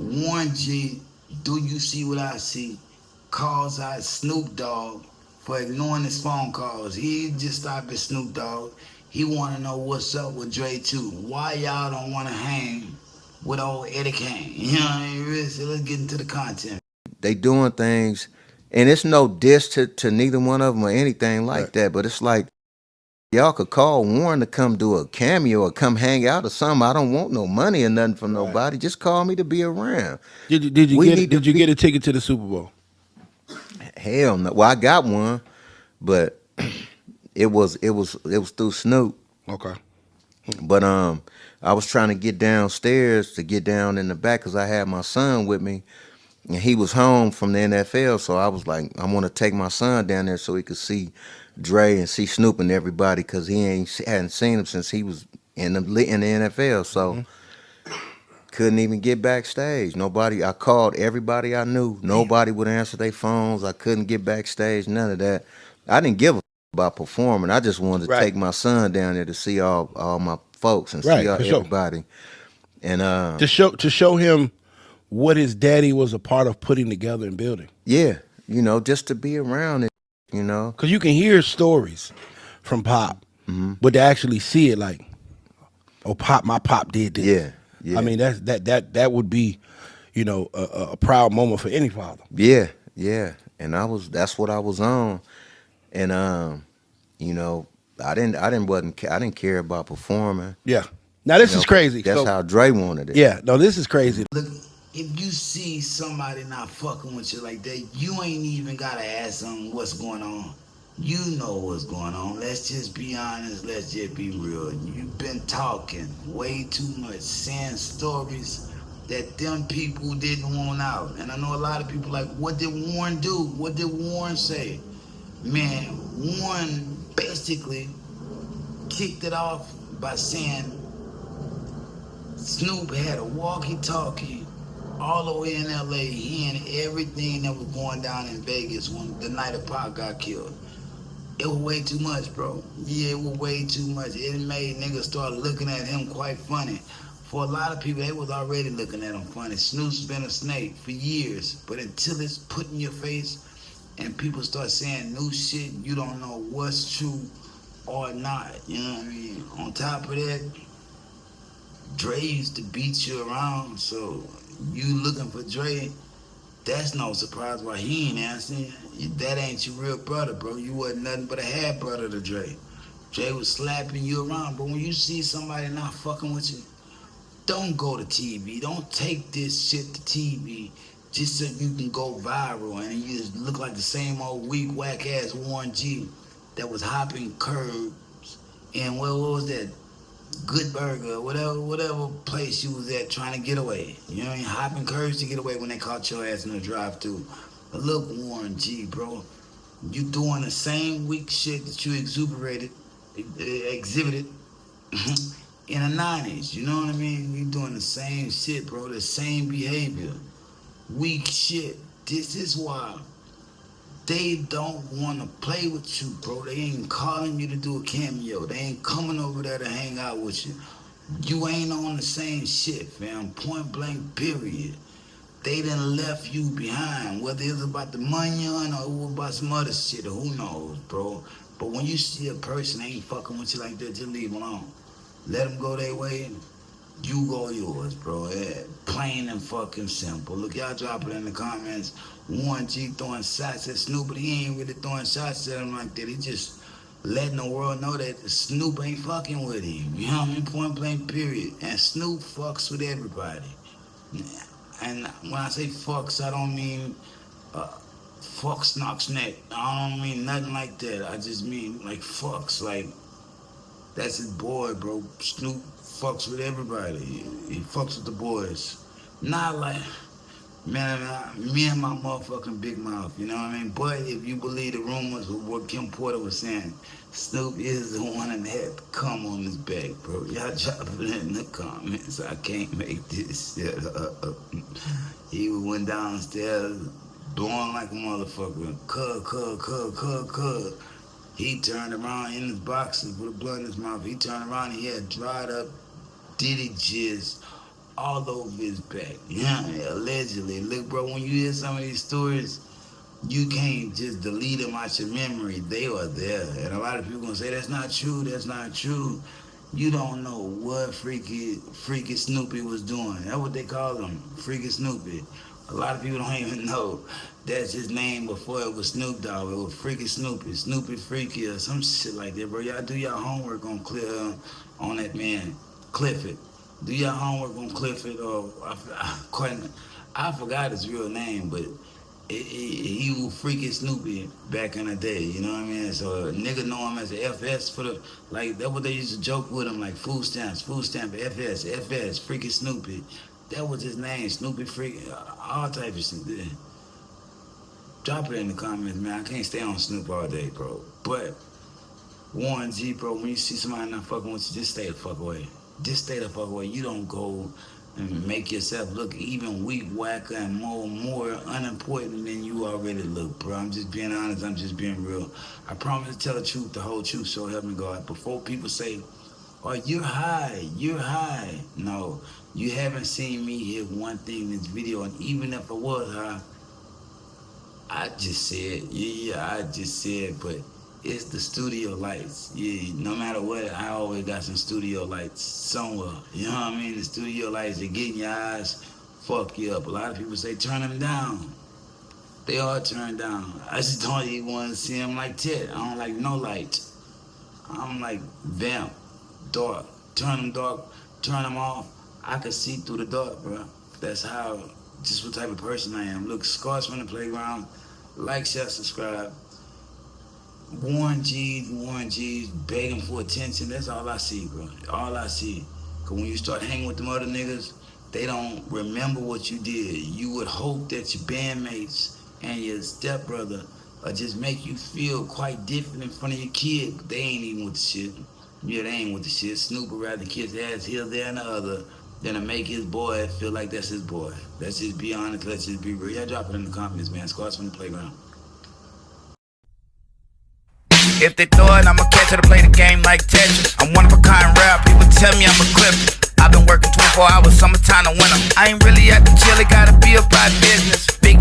Warren G, do you see what I see? Calls out Snoop Dogg for ignoring his phone calls. He just stopped at Snoop Dogg. He want to know what's up with Dre too. Why y'all don't want to hang with old Eddie Kane? You know what I mean? Really, so let's get into the content. They doing things, and it's no diss to neither one of them or anything Right. like that. But it's like y'all could call Warren to come do a cameo or come hang out or something. I don't want no money or nothing from Right. nobody. Just call me to be around. Did you We get need to did you be get a ticket to the Super Bowl? hell no. Well, I got one, but it was through Snoop. Okay. But I was trying to get downstairs to get down in the back because I had my son with me, and he was home from the NFL. So I was like, I want to take my son down there so he could see Dre and see Snoop and everybody because hadn't seen him since he was in the NFL. So Hmm. couldn't even get backstage. Nobody. I called everybody I knew. Damn. Nobody would answer their phones. I couldn't get backstage. None of that. I didn't give a about performing. I just wanted to Right. take my son down there to see all my folks and see Right. all, For sure. everybody. And To show him what his daddy was a part of putting together and building. yeah, just to be around it, you know. Because you can hear stories from Pop, Hmm. but to actually see it, like, oh, Pop, my Pop did this. Yeah, I yeah, mean, that would be, a proud moment for any father. yeah, yeah. And that's what I was on. And you know, I didn't care about performing. Yeah. Now this is crazy. That's So how Dre wanted it. yeah, no, this is crazy. Look, if you see somebody not fucking with you like that, you ain't even gotta ask them what's going on. You know what's going on. Let's just be honest. Let's just be real. You've been talking way too much, saying stories that them people didn't want out. And I know a lot of people like, what did Warren do? What did Warren say? Man, Warren basically kicked it off by saying Snoop had a walkie-talkie all the way in LA, hearing everything that was going down in Vegas when the night of Pac got killed. It was way too much, bro. Yeah, it was way too much. It made niggas start looking at him quite funny. For a lot of people, they was already looking at him funny. Snoop's been a snake for years, but until it's put in your face and people start saying new shit, you don't know what's true or not. You know what I mean? On top of that, Dre used to beat you around, so you looking for Dre, that's no surprise why he ain't answering. That ain't your real brother, bro. You wasn't nothing but a half brother to Dre. Dre was slapping you around, but when you see somebody not fucking with you, don't go to TV. Don't take this shit to TV just so you can go viral and you just look like the same old weak, whack ass Warren G that was hopping curbs and what was that? Good Burger, whatever place you was at trying to get away. You know what I mean? Hopping curves to get away when they caught your ass in the drive-thru. But look, Warren G, bro, you doing the same weak shit that you exhibited in the 90s. You know what I mean? You doing the same shit, bro, the same behavior. Weak shit. This is why they don't want to play with you, bro. They ain't calling you to do a cameo. They ain't coming over there to hang out with you. You ain't on the same shit, fam. Point blank, period. They done left you behind. Whether it's about the money or it was about some other shit, or who knows, bro. But when you see a person ain't fucking with you like that, just leave them alone. Let them go their way. You go yours, bro. Yeah, plain and fucking simple. Look, y'all drop it in the comments. Warren G throwing shots at Snoop, but he ain't really throwing shots at him like that. He just letting the world know that Snoop ain't fucking with him. You know what I mean? Point blank, period. And Snoop fucks with everybody. And when I say fucks, I don't mean fucks knocks neck. I don't mean nothing like that. I just mean like fucks. Like that's his boy, bro. Snoop fucks with everybody. He fucks with the boys. Not like, man, me and my motherfucking big mouth, you know what I mean? But if you believe the rumors of what Kim Porter was saying, Snoop is the one that had to come on his back, bro. Y'all drop it in the comments. I can't make this shit up. He went downstairs blowing like a motherfucker. Cuz. He turned around in his boxes with a blunt in his mouth. He turned around and he had dried up Diddy jizz all over his back. Yeah, allegedly. Look, bro, when you hear some of these stories, you can't just delete them out your memory. They are there. And a lot of people gonna say that's not true, that's not true. You don't know what freaky Snoopy was doing. That's what they call him, Freaky Snoopy. A lot of people don't even know that's his name before it was Snoop Dogg. It was Freaky Snoopy, Snoopy Freaky or some shit like that, bro. Y'all do your homework on that man, Clifford. Do your homework on Clifford or I forgot his real name, but he was freaking Snoopy back in the day, you know what I mean? So a nigga know him as a FS for the, like, that's what they used to joke with him, like food stamp, FS, freaking Snoopy. That was his name, Snoopy Freak, all type of shit. Drop it in the comments, man. I can't stay on Snoop all day, bro. But Warren G, bro, when you see somebody not fucking with you, just stay the fuck away. Just stay the fuck away. You don't go and make yourself look even weak, whacker, and more unimportant than you already look, bro. I'm just being honest. I'm just being real. I promise to tell the truth, the whole truth, so help me God. Before people say, oh, you're high. No, you haven't seen me hit one thing in this video, and even if I was high, I just said, I just said, but it's the studio lights. Yeah, no matter what, I always got some studio lights somewhere. You know what I mean? The studio lights, they get in your eyes, fuck you up. A lot of people say, turn them down. They all turn down. I just don't even want to see them like Ted. I don't like no light. I'm like vamp, dark. Turn them dark, turn them off. I can see through the dark, bro. That's how, just what type of person I am. Look, Scars from the Playground. Like, share, subscribe. Warren G's begging for attention. That's all I see, bro. All I see. Cause when you start hanging with them other niggas, they don't remember what you did. You would hope that your bandmates and your stepbrother just make you feel quite different in front of your kid. But they ain't even with the shit. Yeah, they ain't with the shit. Snoop would rather kiss ass here, there, and the other than to make his boy feel like that's his boy. Let's just be honest. Let's just be real. Y'all drop it in the comments, man. Squats from the Playground. If they throw it, I'ma catch it to play the game like Tetris. I'm one of a kind rap, people tell me I'm a clip. I've been working 24 hours, summertime to winter. I ain't really at the chill, it gotta be about business. Big